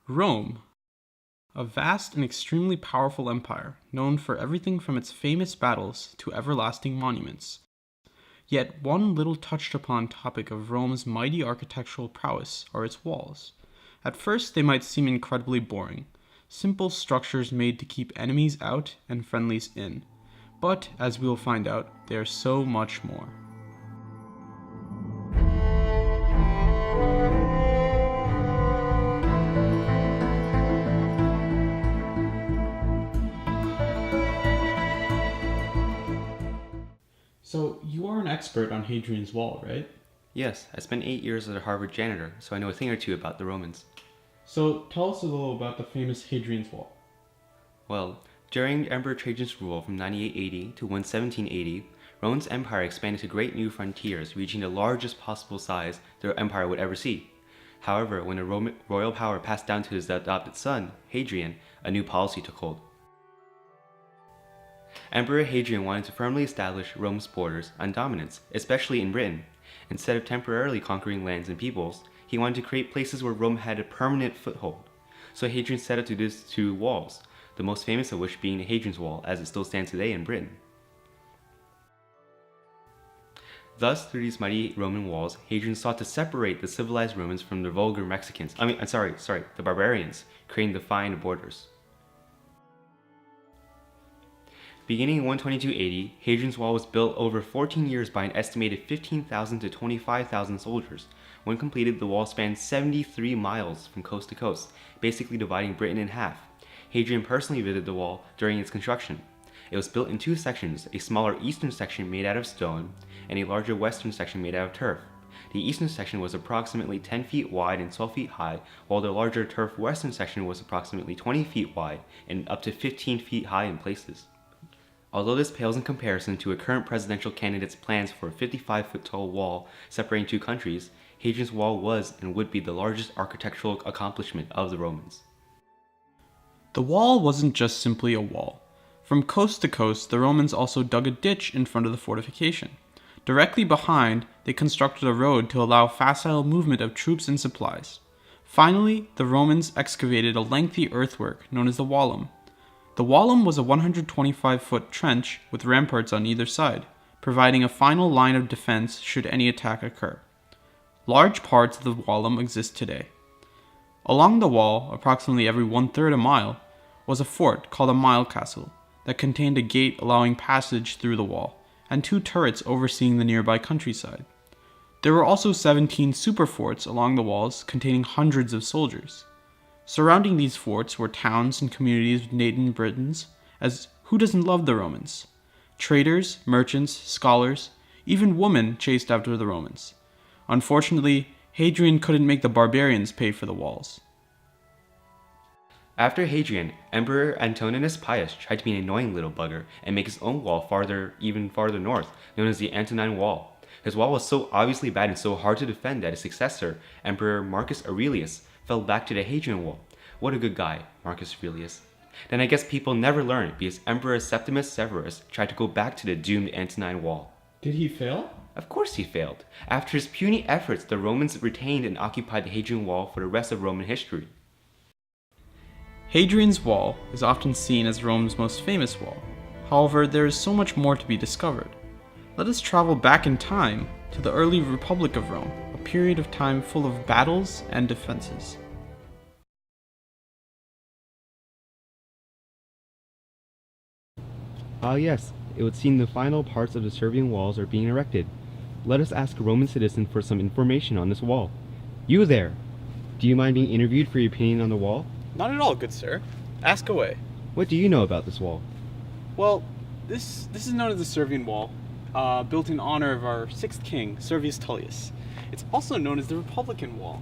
Rome, a vast and extremely powerful empire, known for everything from its famous battles to everlasting monuments. Yet one little touched upon topic of Rome's mighty architectural prowess are its walls. At first they might seem incredibly boring, simple structures made to keep enemies out and friendlies in. But, as we will find out, they are so much more. So, you are an expert on Hadrian's Wall, right? Yes, I spent 8 years as a Harvard janitor, so I know a thing or two about the Romans. So, tell us a little about the famous Hadrian's Wall. Well, during Emperor Trajan's rule from 9880 to 1780, Rome's empire expanded to great new frontiers, reaching the largest possible size their empire would ever see. However, when the royal power passed down to his adopted son, Hadrian, a new policy took hold. Emperor Hadrian wanted to firmly establish Rome's borders and dominance, especially in Britain. Instead of temporarily conquering lands and peoples, he wanted to create places where Rome had a permanent foothold. So Hadrian set out to do this through walls, the most famous of which being Hadrian's Wall, as it still stands today in Britain. Thus, through these mighty Roman walls, Hadrian sought to separate the civilized Romans from the vulgar Mexicans. The barbarians, creating defined borders. Beginning in 122 AD, Hadrian's Wall was built over 14 years by an estimated 15,000 to 25,000 soldiers. When completed, the wall spanned 73 miles from coast to coast, basically dividing Britain in half. Hadrian personally visited the wall during its construction. It was built in two sections, a smaller eastern section made out of stone, and a larger western section made out of turf. The eastern section was approximately 10 feet wide and 12 feet high, while the larger turf western section was approximately 20 feet wide and up to 15 feet high in places. Although this pales in comparison to a current presidential candidate's plans for a 55-foot-tall wall separating two countries, Hadrian's Wall was and would be the largest architectural accomplishment of the Romans. The wall wasn't just simply a wall. From coast to coast, the Romans also dug a ditch in front of the fortification. Directly behind, they constructed a road to allow facile movement of troops and supplies. Finally, the Romans excavated a lengthy earthwork known as the Wallum. The Wallum was a 125-foot trench with ramparts on either side, providing a final line of defense should any attack occur. Large parts of the Wallum exist today. Along the wall, approximately every 1/3 a mile, was a fort called a mile castle that contained a gate allowing passage through the wall, and two turrets overseeing the nearby countryside. There were also 17 super forts along the walls containing hundreds of soldiers. Surrounding these forts were towns and communities of native Britons, as who doesn't love the Romans? Traders, merchants, scholars, even women chased after the Romans. Unfortunately, Hadrian couldn't make the barbarians pay for the walls. After Hadrian, Emperor Antoninus Pius tried to be an annoying little bugger and make his own wall even farther north, known as the Antonine Wall. His wall was so obviously bad and so hard to defend that his successor, Emperor Marcus Aurelius, fell back to the Hadrian Wall. What a good guy, Marcus Aurelius. Then I guess people never learned because Emperor Septimus Severus tried to go back to the doomed Antonine Wall. Did he fail? Of course he failed. After his puny efforts, the Romans retained and occupied the Hadrian Wall for the rest of Roman history. Hadrian's Wall is often seen as Rome's most famous wall. However, there is so much more to be discovered. Let us travel back in time to the early Republic of Rome, a period of time full of battles and defenses. Yes, it would seem the final parts of the Servian walls are being erected. Let us ask a Roman citizen for some information on this wall. You there! Do you mind being interviewed for your opinion on the wall? Not at all, good sir. Ask away. What do you know about this wall? Well, this is known as the Servian Wall, built in honor of our sixth king, Servius Tullius. It's also known as the Republican Wall.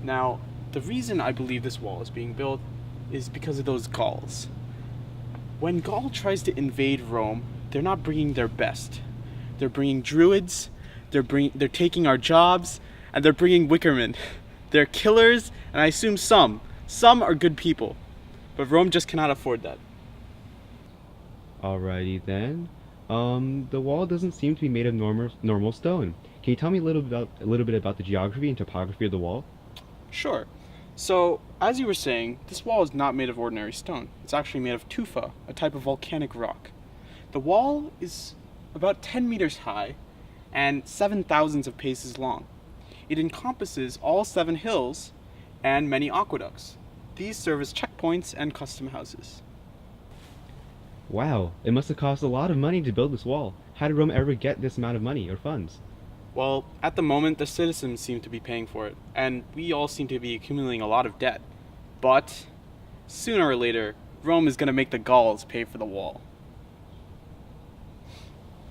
Now, the reason I believe this wall is being built is because of those Gauls. When Gaul tries to invade Rome, they're not bringing their best. They're bringing druids, they're taking our jobs, and they're bringing wickermen. They're killers, and I assume some are good people. But Rome just cannot afford that. Alrighty then. The wall doesn't seem to be made of normal stone. Can you tell me a little bit about the geography and topography of the wall? Sure. So, as you were saying, this wall is not made of ordinary stone. It's actually made of tufa, a type of volcanic rock. The wall is about 10 meters high and 7,000 of paces long. It encompasses all 7 hills and many aqueducts. These serve as checkpoints and custom houses. Wow, it must have cost a lot of money to build this wall. How did Rome ever get this amount of money or funds? Well, at the moment, the citizens seem to be paying for it, and we all seem to be accumulating a lot of debt. But sooner or later, Rome is going to make the Gauls pay for the wall.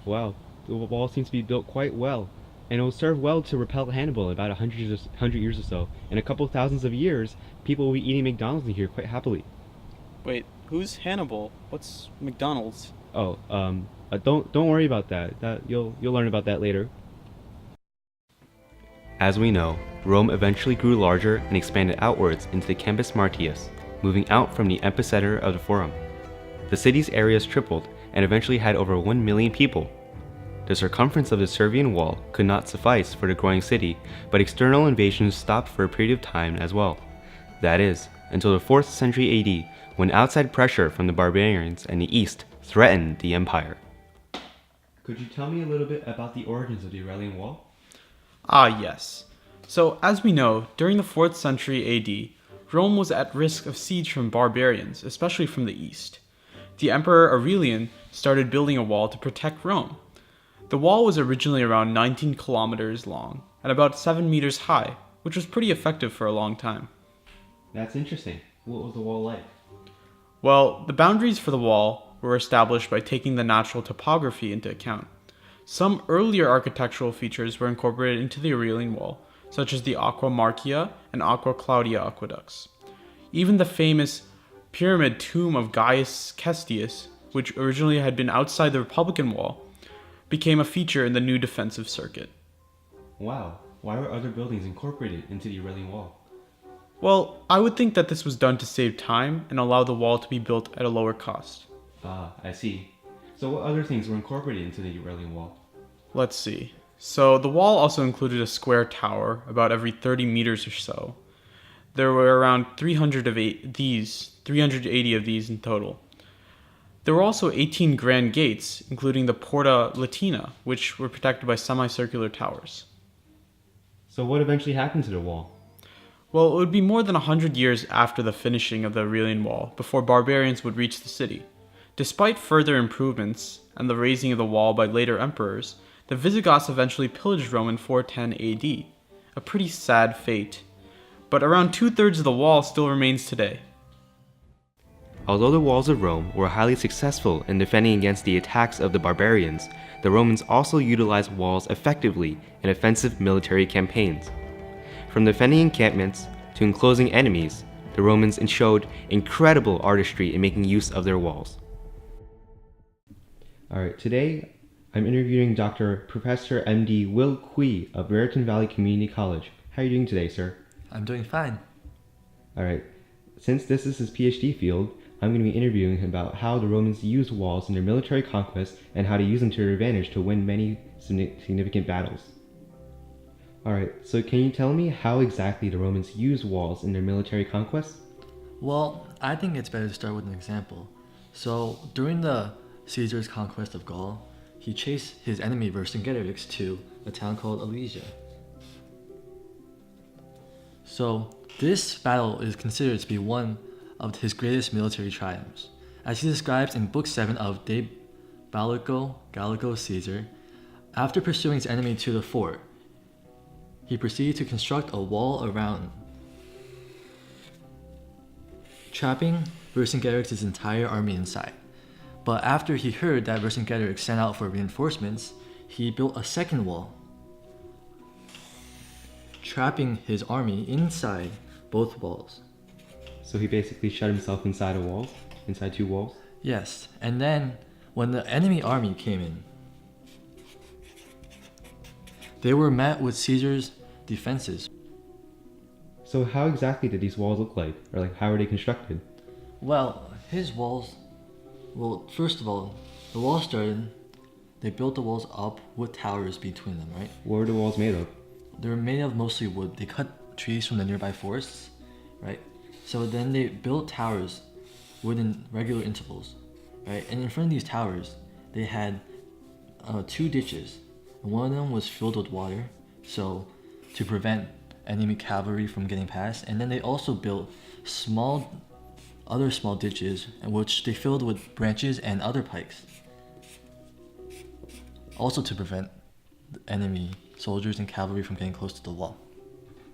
Wow, the wall seems to be built quite well, and it will serve well to repel Hannibal in about 100 years or so. In a couple thousands of years, people will be eating McDonald's in here quite happily. Wait, who's Hannibal? What's McDonald's? Oh, don't worry about that. You'll learn about that later. As we know, Rome eventually grew larger and expanded outwards into the Campus Martius, moving out from the epicenter of the Forum. The city's areas tripled and eventually had over 1 million people. The circumference of the Servian wall could not suffice for the growing city, but external invasions stopped for a period of time as well. That is, until the 4th century AD, when outside pressure from the barbarians and the east threatened the empire. Could you tell me a little bit about the origins of the Aurelian Wall? Ah, yes. So, as we know, during the 4th century AD, Rome was at risk of siege from barbarians, especially from the east. The Emperor Aurelian started building a wall to protect Rome. The wall was originally around 19 kilometers long and about 7 meters high, which was pretty effective for a long time. That's interesting. What was the wall like? Well, the boundaries for the wall were established by taking the natural topography into account. Some earlier architectural features were incorporated into the Aurelian Wall, such as the Aqua Marcia and Aqua Claudia aqueducts. Even the famous pyramid tomb of Gaius Cestius, which originally had been outside the Republican Wall, became a feature in the new defensive circuit. Wow, why were other buildings incorporated into the Aurelian Wall? Well, I would think that this was done to save time and allow the wall to be built at a lower cost. Ah, I see. So what other things were incorporated into the Aurelian Wall? Let's see. So the wall also included a square tower about every 30 meters or so. There were around 380 of these in total. There were also 18 grand gates, including the Porta Latina, which were protected by semicircular towers. So what eventually happened to the wall? Well, it would be more than 100 years after the finishing of the Aurelian Wall before barbarians would reach the city. Despite further improvements and the raising of the wall by later emperors, the Visigoths eventually pillaged Rome in 410 AD. A pretty sad fate. But around 2/3 of the wall still remains today. Although the walls of Rome were highly successful in defending against the attacks of the barbarians, the Romans also utilized walls effectively in offensive military campaigns. From defending encampments to enclosing enemies, the Romans showed incredible artistry in making use of their walls. Alright, today I'm interviewing Dr. Professor MD Will Kui of Raritan Valley Community College. How are you doing today, sir? I'm doing fine. Alright, since this is his PhD field, I'm going to be interviewing him about how the Romans used walls in their military conquest and how to use them to their advantage to win many significant battles. Alright, so can you tell me how exactly the Romans used walls in their military conquest? Well, I think it's better to start with an example. So, during the Caesar's conquest of Gaul, he chased his enemy Vercingetorix to a town called Alesia. So, this battle is considered to be one of his greatest military triumphs. As he describes in Book 7 of De Bellico Gallico Caesar, after pursuing his enemy to the fort, he proceeded to construct a wall around, trapping Vercingetorix's entire army inside. But after he heard that Vercingetorix sent out for reinforcements, he built a second wall, trapping his army inside both walls. So he basically shut himself inside a wall, inside two walls? Yes, and then when the enemy army came in, they were met with Caesar's defenses. So how exactly did these walls look like? Or like, how were they constructed? Well, his walls, first of all, the walls started, they built the walls up with towers between them, right? What were the walls made of? They were made of mostly wood. They cut trees from the nearby forests right? So then they built towers within regular intervals, right? And in front of these towers, they had 2 ditches. And one of them was filled with water, so to prevent enemy cavalry from getting past. And then they also built other small ditches, in which they filled with branches and other pikes, also to prevent enemy soldiers and cavalry from getting close to the wall.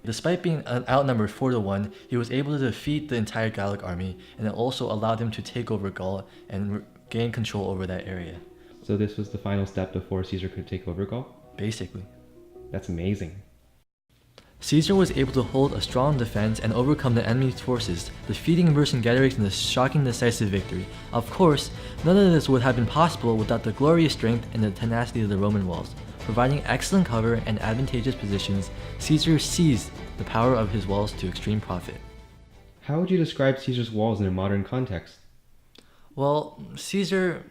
Despite being outnumbered 4-1, he was able to defeat the entire Gallic army, and it also allowed him to take over Gaul and gain control over that area. So this was the final step before Caesar could take over Gaul? Basically. That's amazing. Caesar was able to hold a strong defense and overcome the enemy's forces, defeating Vercingetorix in a shocking decisive victory. Of course, none of this would have been possible without the glorious strength and the tenacity of the Roman walls. Providing excellent cover and advantageous positions, Caesar seized the power of his walls to extreme profit. How would you describe Caesar's walls in a modern context? Well, Caesar,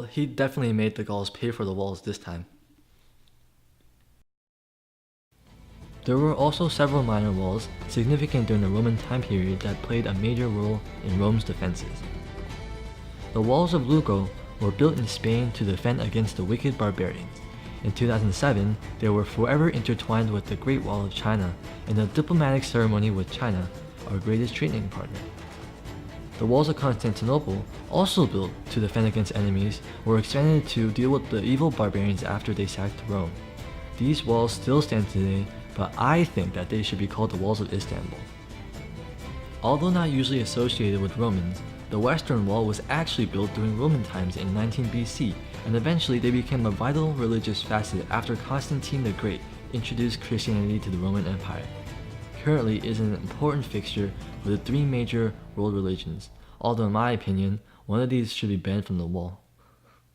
he definitely made the Gauls pay for the walls this time. There were also several minor walls significant during the Roman time period that played a major role in Rome's defenses. The walls of Lugo were built in Spain to defend against the wicked barbarians. In 2007, they were forever intertwined with the Great Wall of China in a diplomatic ceremony with China, our greatest trading partner. The walls of Constantinople, also built to defend against enemies, were expanded to deal with the evil barbarians after they sacked Rome. These walls still stand today, but I think that they should be called the Walls of Istanbul. Although not usually associated with Romans, the Western Wall was actually built during Roman times in 19 BC, and eventually they became a vital religious facet after Constantine the Great introduced Christianity to the Roman Empire. Currently, it is an important fixture for the 3 major world religions, although in my opinion, one of these should be banned from the wall.